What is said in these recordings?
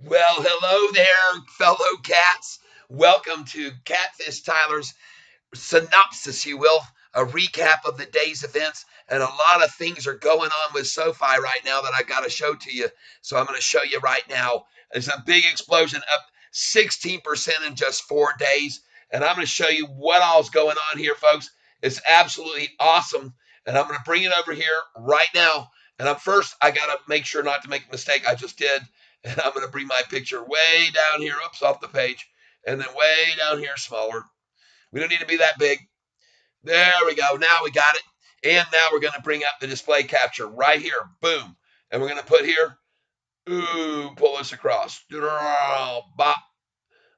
Well, hello there, fellow cats. Welcome to Catfish Tyler's synopsis, you will, a recap of the day's events. And a lot of things are going on with Sofi right now that I got to show to you. So I'm going to show you right now. There's a big explosion, up 16% in just 4 days. And I'm going to show you what all's going on here, folks. It's absolutely awesome. And I'm going to bring it over here right now. And I got to make sure not to make a mistake. I just did. And I'm going to bring my picture way down here, oops, off the page. And then way down here, smaller. We don't need to be that big. There we go. Now we got it. And now we're going to bring up the display capture right here. Boom. And we're going to put here, pull this across. Bop,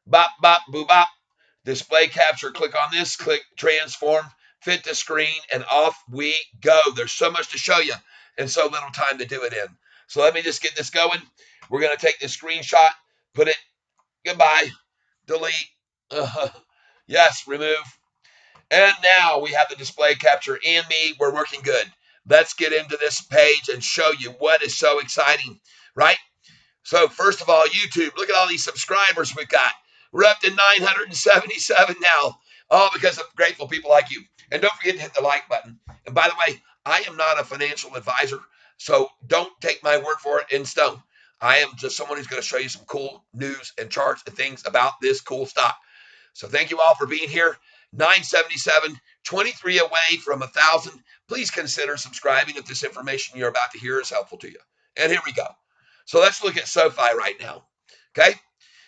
bop, bop, boo, bop. Display capture. Click on this. Click transform. Fit to screen. And off we go. There's so much to show you and so little time to do it in. So let me just get this going. We're going to take this screenshot. Put it. Goodbye. Delete. Uh, yes. Remove. And now we have the display capture and me. We're working good. Let's get into this page and show you what is so exciting, right? So first of all, YouTube, look at all these subscribers we've got. We're up to 977 now, all because of grateful people like you. And don't forget to hit the like button. And by the way, I am not a financial advisor, so don't take my word for it in stone. I am just someone who's going to show you some cool news and charts and things about this cool stock. So thank you all for being here. 977, 23 away from 1,000. Please consider subscribing if this information you're about to hear is helpful to you. And here we go. So let's look at Sofi right now. Okay.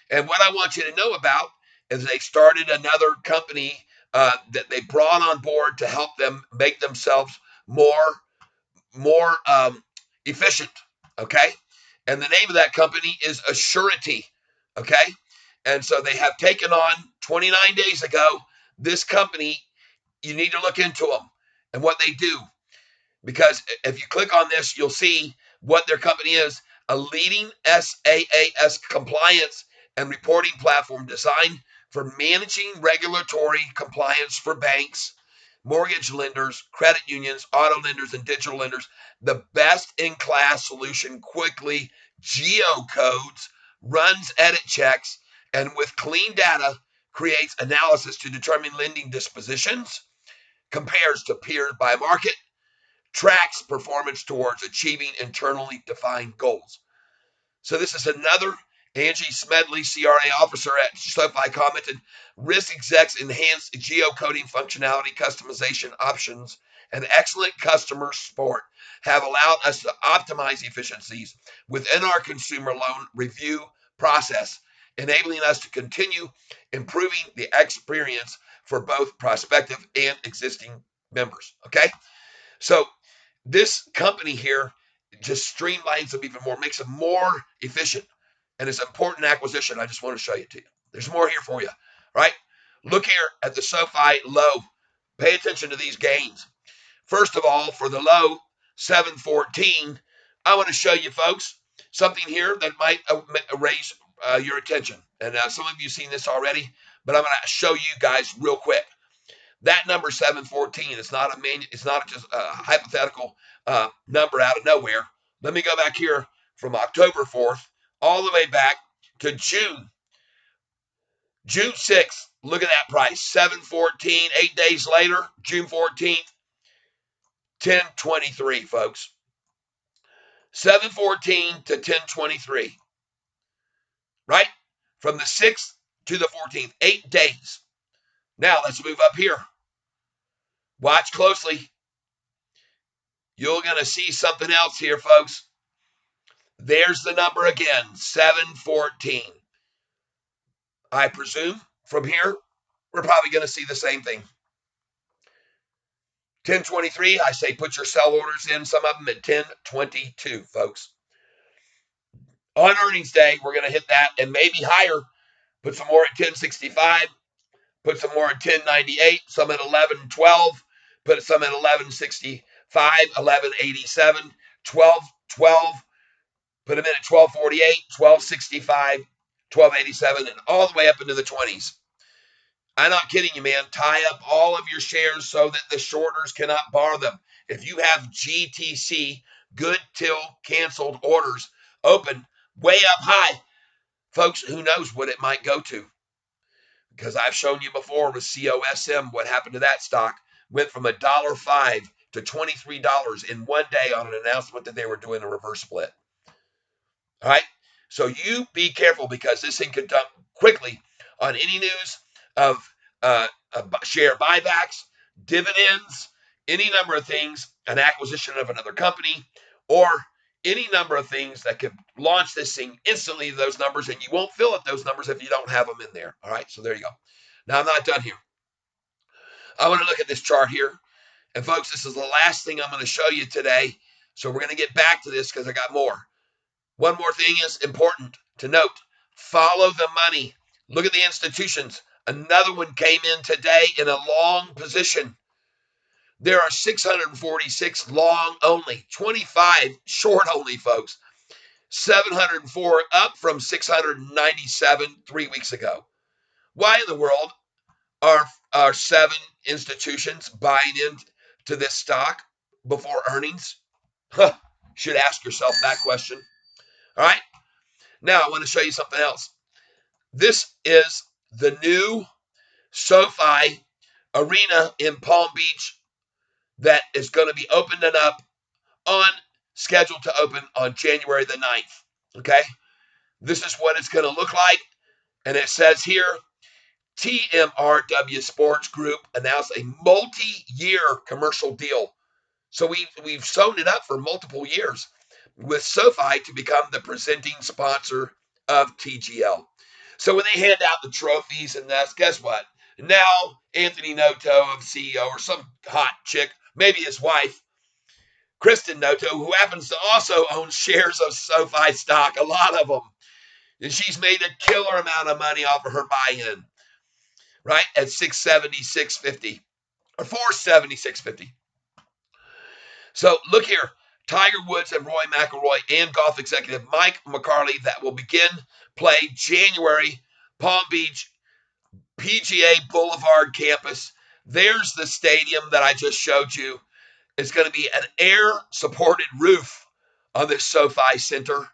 And what I want you to know about is they started another company that they brought on board to help them make themselves more efficient. Okay. And the name of that company is Assurity. Okay. And so they have taken on 29 days ago this company. You need to look into them and what they do, because if you click on this, you'll see what their company is: a leading SaaS compliance and reporting platform designed for managing regulatory compliance for banks, mortgage lenders, credit unions, auto lenders, and digital lenders. The best in class solution quickly geocodes, runs edit checks, and with clean data creates analysis to determine lending dispositions, compares to peers by market, tracks performance towards achieving internally defined goals. So this is another. Angie Smedley, CRA officer at SoFi, commented, risk execs enhanced geocoding functionality, customization options, and excellent customer support have allowed us to optimize efficiencies within our consumer loan review process, enabling us to continue improving the experience for both prospective and existing members. Okay. So this company here just streamlines them even more, makes them more efficient. And it's an important acquisition. I just want to show you to you. There's more here for you, right? Look here at the SoFi low. Pay attention to these gains. First of all, for the low, 714, I want to show you folks something here that might raise your attention. And some of you have seen this already, but I'm going to show you guys real quick. That number 714 is not it's not just a hypothetical number out of nowhere. Let me go back here from October 4th all the way back to June 6th. Look at that price, 714. 8 days later, June 14th, 1023, folks. 714 to 1023, right? From the 6th to the 14th, 8 days. Now let's move up here. Watch closely. You're going to see something else here, folks. There's the number again, 714. I presume from here, we're probably going to see the same thing. 1023, I say put your sell orders in, some of them at 1022, folks. On earnings day, we're going to hit that and maybe higher. Put some more at 1065, put some more at 1098, some at 1112, put some at 1165, 1187, 1212, put them in at 1248, 1265, 1287, and all the way up into the 20s. I'm not kidding you, man. Tie up all of your shares so that the shorters cannot borrow them. If you have GTC, good till canceled orders, open way up high, Folks, who knows what it might go to? Because I've shown you before with COSM what happened to that stock. Went from $1.05 to $23 in one day on an announcement that they were doing a reverse split. All right. So you be careful because this thing could dump quickly on any news of share buybacks, dividends, any number of things, an acquisition of another company, or any number of things that could launch this thing instantly to those numbers, and you won't fill up those numbers if you don't have them in there. All right. So there you go. Now I'm not done here. I want to look at this chart here. And folks, this is the last thing I'm going to show you today. So we're going to get back to this because I got more. One more thing is important to note. Follow the money. Look at the institutions. Another one came in today in a long position. There are 646 long only, 25 short only, folks. 704 up from 697 3 weeks ago. Why in the world are 7 institutions buying into this stock before earnings? Huh. Should ask yourself that question. All right. Now I want to show you something else. This is the new SoFi arena in Palm Beach that is going to be opening up on scheduled to open on January the 9th. Okay. This is what it's going to look like. And it says here, TMRW Sports Group announced a multi-year commercial deal. So we've sewn it up for multiple years with SoFi to become the presenting sponsor of TGL. So when they hand out the trophies and that's, guess what? Now Anthony Noto, of CEO, or some hot chick, maybe his wife, Kristen Noto, who happens to also own shares of SoFi stock, a lot of them, and she's made a killer amount of money off of her buy-in, right, at 676.50 or 476.50. So look here, Tiger Woods and Roy McIlroy and golf executive Mike McCarley that will begin play January, Palm Beach, PGA Boulevard campus. There's the stadium that I just showed you. It's going to be an air-supported roof on this SoFi Center.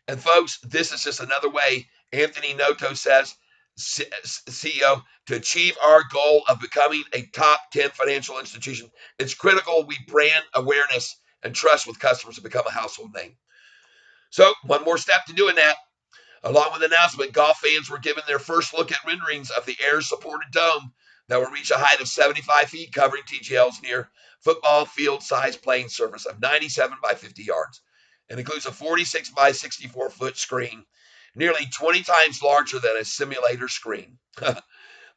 And folks, this is just another way, Anthony Noto says, CEO, to achieve our goal of becoming a top 10 financial institution. It's critical we brand awareness and trust with customers to become a household name. So one more step to doing that. Along with the announcement, golf fans were given their first look at renderings of the air-supported dome that will reach a height of 75 feet, covering TGL's near football field-sized playing surface of 97 by 50 yards. It includes a 46 by 64-foot screen, nearly 20 times larger than a simulator screen. The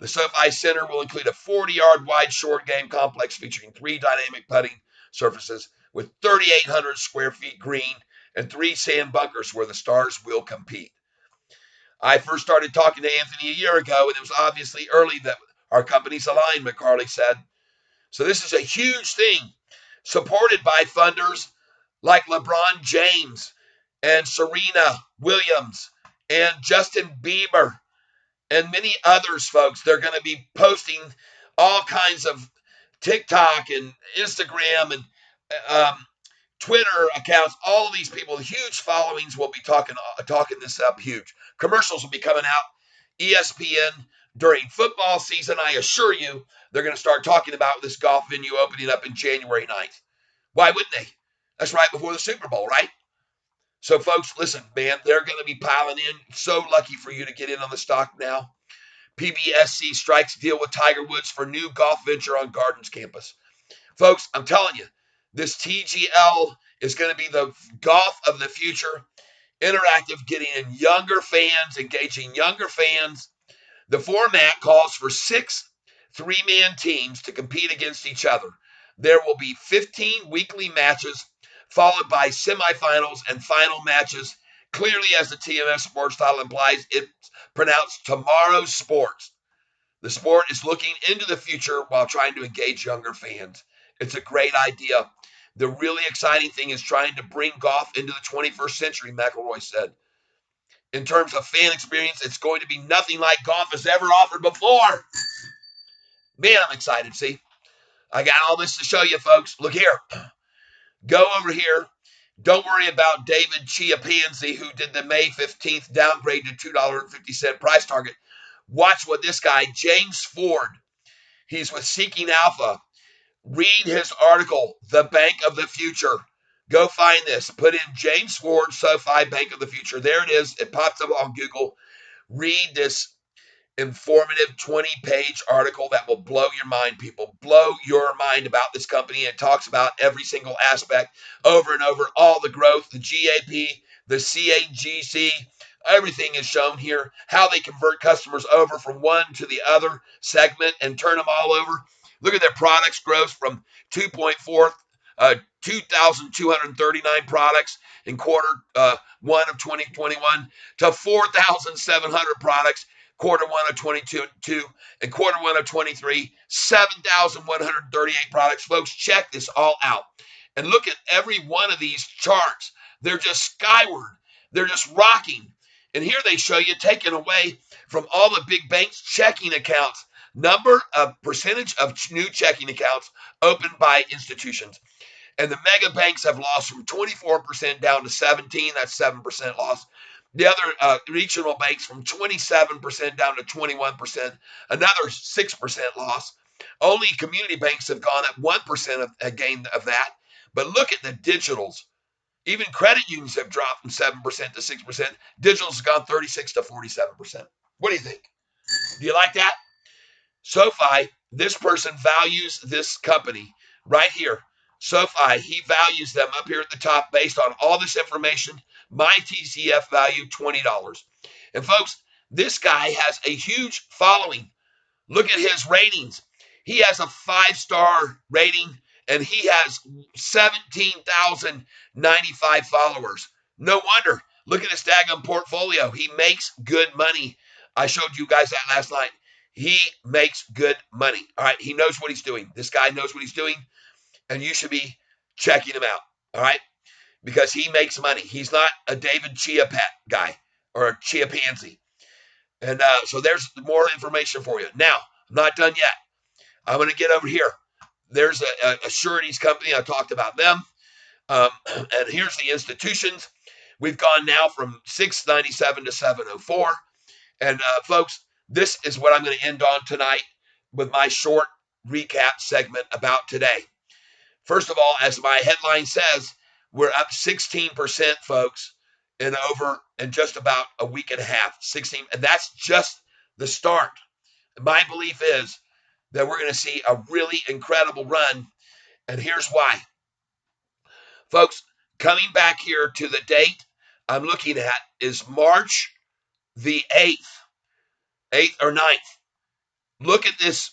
SoFi Center will include a 40-yard wide short game complex featuring 3 dynamic putting surfaces with 3,800 square feet green and 3 sand bunkers where the stars will compete. I first started talking to Anthony a year ago, and it was obviously early that our companies aligned, McCarley said. So this is a huge thing, supported by funders like LeBron James and Serena Williams and Justin Bieber and many others, folks. They're going to be posting all kinds of TikTok and Instagram and Twitter accounts. All of these people, huge followings, will be talking this up huge. Commercials will be coming out. ESPN during football season, I assure you, they're going to start talking about this golf venue opening up in January 9th. Why wouldn't they? That's right before the Super Bowl, right? So, folks, listen, man, they're going to be piling in. So lucky for you to get in on the stock now. PBSC strikes deal with Tiger Woods for new golf venture on Gardens campus. Folks, I'm telling you, this TGL is going to be the golf of the future. Interactive, getting in younger fans, engaging younger fans. The format calls for 6 three-man teams to compete against each other. There will be 15 weekly matches, followed by semifinals and final matches. Clearly, as the TMS sports title implies, it's pronounced tomorrow's sports. The sport is looking into the future while trying to engage younger fans. It's a great idea. The really exciting thing is trying to bring golf into the 21st century, McElroy said. In terms of fan experience, it's going to be nothing like golf has ever offered before. Man, I'm excited. See, I got all this to show you, folks. Look here. Go over here. Don't worry about David Chiapanzi, who did the May 15th downgrade to $2.50 price target. Watch what this guy, James Ford, he's with Seeking Alpha. Read his article, The Bank of the Future. Go find this. Put in James Ford, SoFi Bank of the Future. There it is. It pops up on Google. Read this informative 20-page article that will blow your mind, people. Blow your mind about this company. It talks about every single aspect over and over, all the growth, the GAP, the CAGC, everything is shown here, how they convert customers over from one to the other segment and turn them all over. Look at their products growth from 2,239 products in quarter one of 2021 to 4,700 products quarter one of 22 and quarter one of 23, 7,138 products. Folks, check this all out. And look at every one of these charts. They're just skyward. They're just rocking. And here they show you taken away from all the big banks' checking accounts, number of percentage of new checking accounts opened by institutions. And the mega banks have lost from 24% down to 17. That's 7% loss. The other regional banks from 27% down to 21%, another 6% loss. Only community banks have gone up 1% of gain of that. But look at the digitals. Even credit unions have dropped from 7% to 6%. Digitals have gone 36 to 47%. What do you think? Do you like that? SoFi, this person values this company right here. SoFi, he values them up here at the top based on all this information. My TCF value, $20. And folks, this guy has a huge following. Look at his ratings. He has a 5-star rating and he has 17,095 followers. No wonder. Look at his daggum portfolio. He makes good money. I showed you guys that last night. He makes good money. All right. He knows what he's doing. This guy knows what he's doing, and you should be checking him out. All right. Because he makes money. He's not a David Chiapet guy or a Chiapanzi. And so there's more information for you. Now, I'm not done yet. I'm going to get over here. There's a sureties company. I talked about them. And here's the institutions. We've gone now from 697 to 704. And folks, this is what I'm going to end on tonight with my short recap segment about today. First of all, as my headline says, we're up 16%, folks, in just about a week and a half. 16, and that's just the start. My belief is that we're going to see a really incredible run, and here's why. Folks, coming back here to the date I'm looking at is March the 8th or 9th. Look at this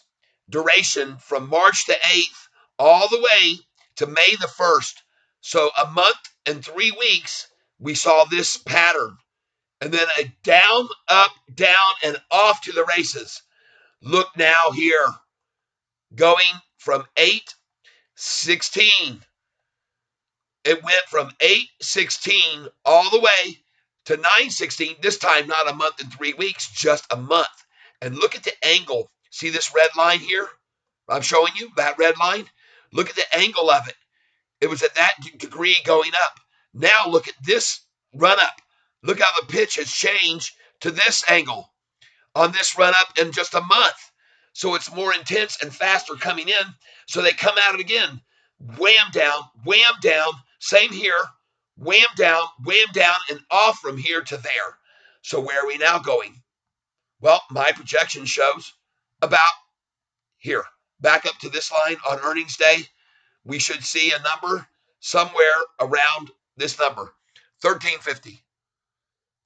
duration from March the 8th all the way to May the 1st. So a month and 3 weeks, we saw this pattern. And then a down, up, down, and off to the races. Look now here, going from 816. It went from 816 all the way to 916. This time, not a month and 3 weeks, just a month. And look at the angle. See this red line here? I'm showing you that red line. Look at the angle of it. It was at that degree going up. Now look at this run up. Look how the pitch has changed to this angle on this run up in just a month. So it's more intense and faster coming in. So they come at it again. Wham down, same here, wham down, and off from here to there. So where are we now going? Well, my projection shows about here. Back up to this line on earnings day, we should see a number somewhere around this number, 1350,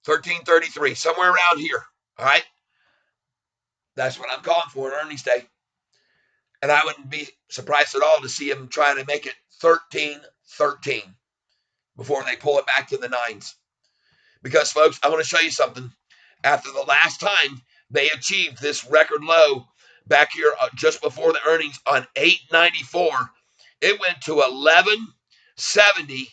1333, somewhere around here. All right. That's what I'm calling for on earnings day. And I wouldn't be surprised at all to see him trying to make it 1313 before they pull it back to the nines. Because, folks, I want to show you something. After the last time they achieved this record low back here just before the earnings on 894, it went to 1170,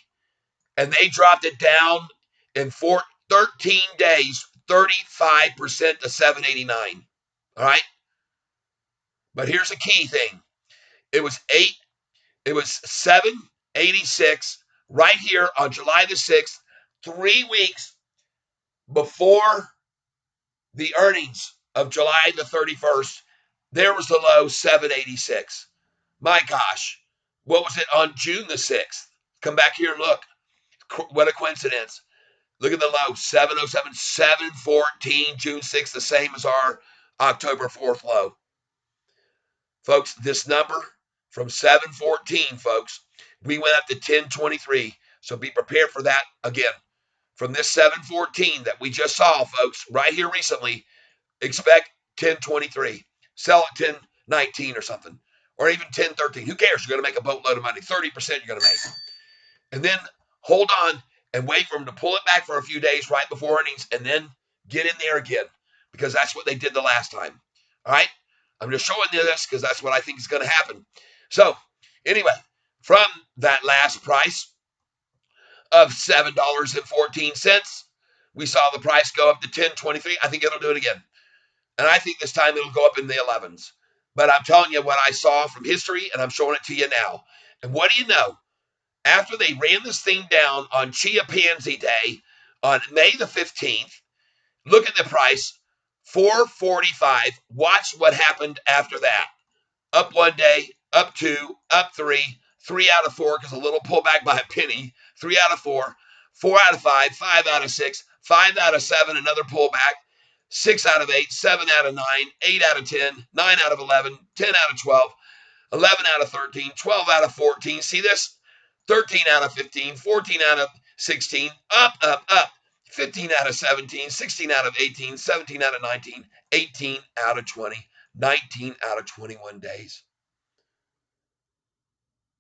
and they dropped it down in 13 days, 35% to 789. All right? But here's the key thing. It was 786 right here on July the 6th, 3 weeks before the earnings of July the 31st, there was the low 786. My gosh, what was it on June the 6th? Come back here and look. What a coincidence. Look at the low 707, 714, June 6th, the same as our October 4th low. Folks, this number from 714, folks, we went up to 1023. So be prepared for that again. From this 714 that we just saw, folks, right here recently, expect 1023. Sell at 1019 or something, or even 1013. Who cares? You're going to make a boatload of money. 30% you're going to make. And then hold on and wait for them to pull it back for a few days right before earnings and then get in there again because that's what they did the last time. All right? I'm just showing you this because that's what I think is going to happen. So, anyway, from that last price of $7.14, we saw the price go up to 10.23. I think it'll do it again. And I think this time it'll go up in the 11s. But I'm telling you what I saw from history, and I'm showing it to you now. And what do you know? After they ran this thing down on Chia Pansy Day on May the 15th, look at the price, 445. Watch what happened after that. Up one day, up two, up three out of four, because a little pullback by a penny, 3 out of 4, 4 out of 5, 5 out of 6, 5 out of 7, another pullback, 6 out of 8, 7 out of 9, 8 out of 10, 9 out of 11, 10 out of 12, 11 out of 13, 12 out of 14. See this? 13 out of 15, 14 out of 16, up, 15 out of 17, 16 out of 18, 17 out of 19, 18 out of 20, 19 out of 21 days.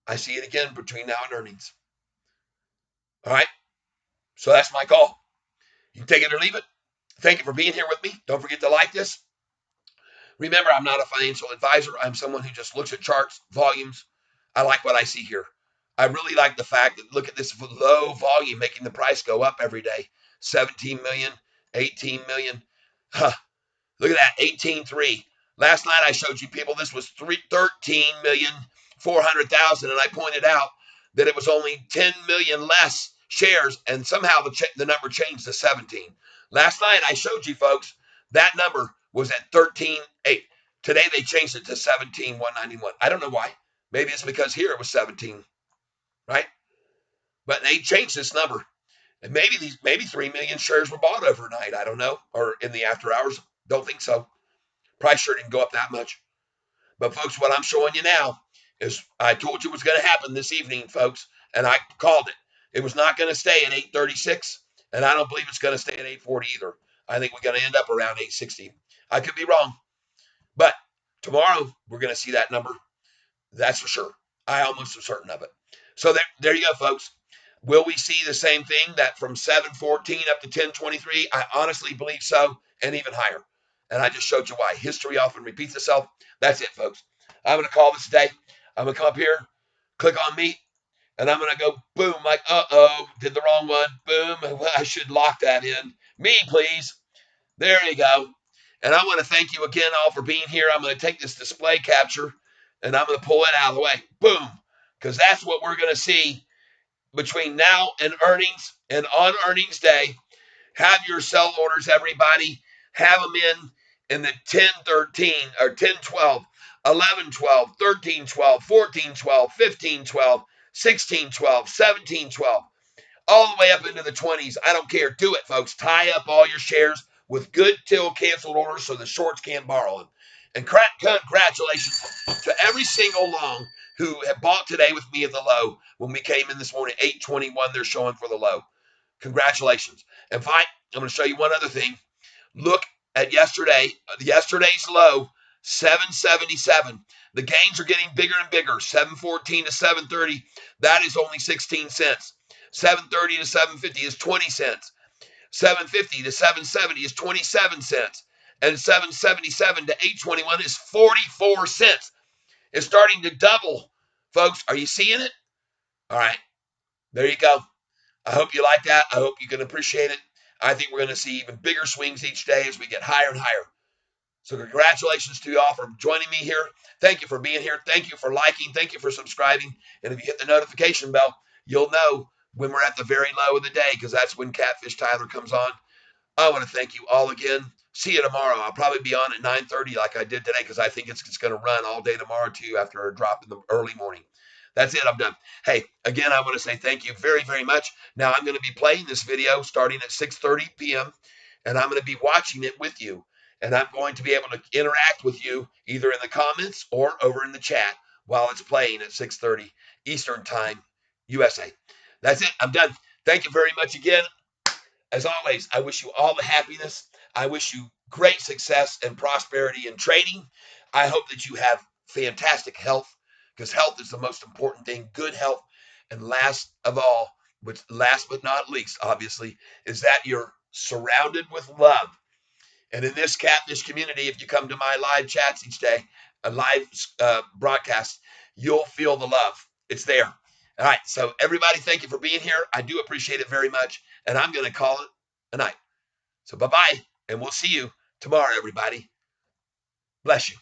I see it again between now and earnings. All right. So that's my call. You can take it or leave it. Thank you for being here with me. Don't forget to like this. Remember, I'm not a financial advisor. I'm someone who just looks at charts, volumes. I like what I see here. I really like the fact that look at this low volume making the price go up every day. 17 million, 18 million. Huh. Look at that, 18.3. Last night I showed you people this was 13,400,000, and I pointed out that it was only 10 million less shares, and somehow the number changed to 17. Last night I showed you folks that number was at 13.8. Today they changed it to 17,191. I don't know why. Maybe it's because here it was 17, right? But they changed this number. And maybe 3 million shares were bought overnight. I don't know. Or in the after hours. Don't think so. Price sure didn't go up that much. But folks, what I'm showing you now is I told you it was going to happen this evening, folks, and I called it. It was not going to stay at 836, and I don't believe it's going to stay at 840 either. I think we're going to end up around 860. I could be wrong, but tomorrow we're going to see that number. That's for sure. I almost am certain of it. So there you go, folks. Will we see the same thing that from 714 up to 1023? I honestly believe so, and even higher. And I just showed you why. History often repeats itself. That's it, folks. I'm going to call this a day. I'm going to come up here, click on me, and I'm going to go boom, like, uh-oh, did the wrong one. Boom, I should lock that in. Me, please. There you go. And I want to thank you again all for being here. I'm going to take this display capture, and I'm going to pull it out of the way. Boom. Because that's what we're going to see between now and earnings and on earnings day. Have your sell orders, everybody. Have them in the 10-13 or 10-12, 11-12, 13-12, 14-12, 15-12, 16-12, 17-12, all the way up into the 20s. I don't care. Do it, folks. Tie up all your shares with good till canceled orders so the shorts can't borrow them. And congratulations to every single long who have bought today with me at the low when we came in this morning. 821 they're showing for the low. Congratulations. And fine, I'm going to show you one other thing. Look at yesterday's low, 777. The gains are getting bigger and bigger. 714 to 730, that is only 16 cents. 730 to 750 is 20 cents. 750 to 770 is 27 cents. And 777 to 821 is 44 cents. It's starting to double. Folks, are you seeing it? All right. There you go. I hope you like that. I hope you can appreciate it. I think we're going to see even bigger swings each day as we get higher and higher. So congratulations to you all for joining me here. Thank you for being here. Thank you for liking. Thank you for subscribing. And if you hit the notification bell, you'll know when we're at the very low of the day, because that's when Catfish Tyler comes on. I want to thank you all again. See you tomorrow. I'll probably be on at 9:30 like I did today because I think it's going to run all day tomorrow too after a drop in the early morning. That's it. I'm done. Hey, again, I want to say thank you very, very much. Now I'm going to be playing this video starting at 6:30 p.m. and I'm going to be watching it with you. And I'm going to be able to interact with you either in the comments or over in the chat while it's playing at 6:30 Eastern Time, USA. That's it. I'm done. Thank you very much again. As always, I wish you all the happiness. I wish you great success and prosperity in trading. I hope that you have fantastic health because health is the most important thing. Good health. And last of all, which last but not least, obviously, is that you're surrounded with love. And in this catfish community, if you come to my live chats each day, a live broadcast, you'll feel the love. It's there. All right. So, everybody, thank you for being here. I do appreciate it very much. And I'm going to call it a night. So, bye bye. And we'll see you tomorrow, everybody. Bless you.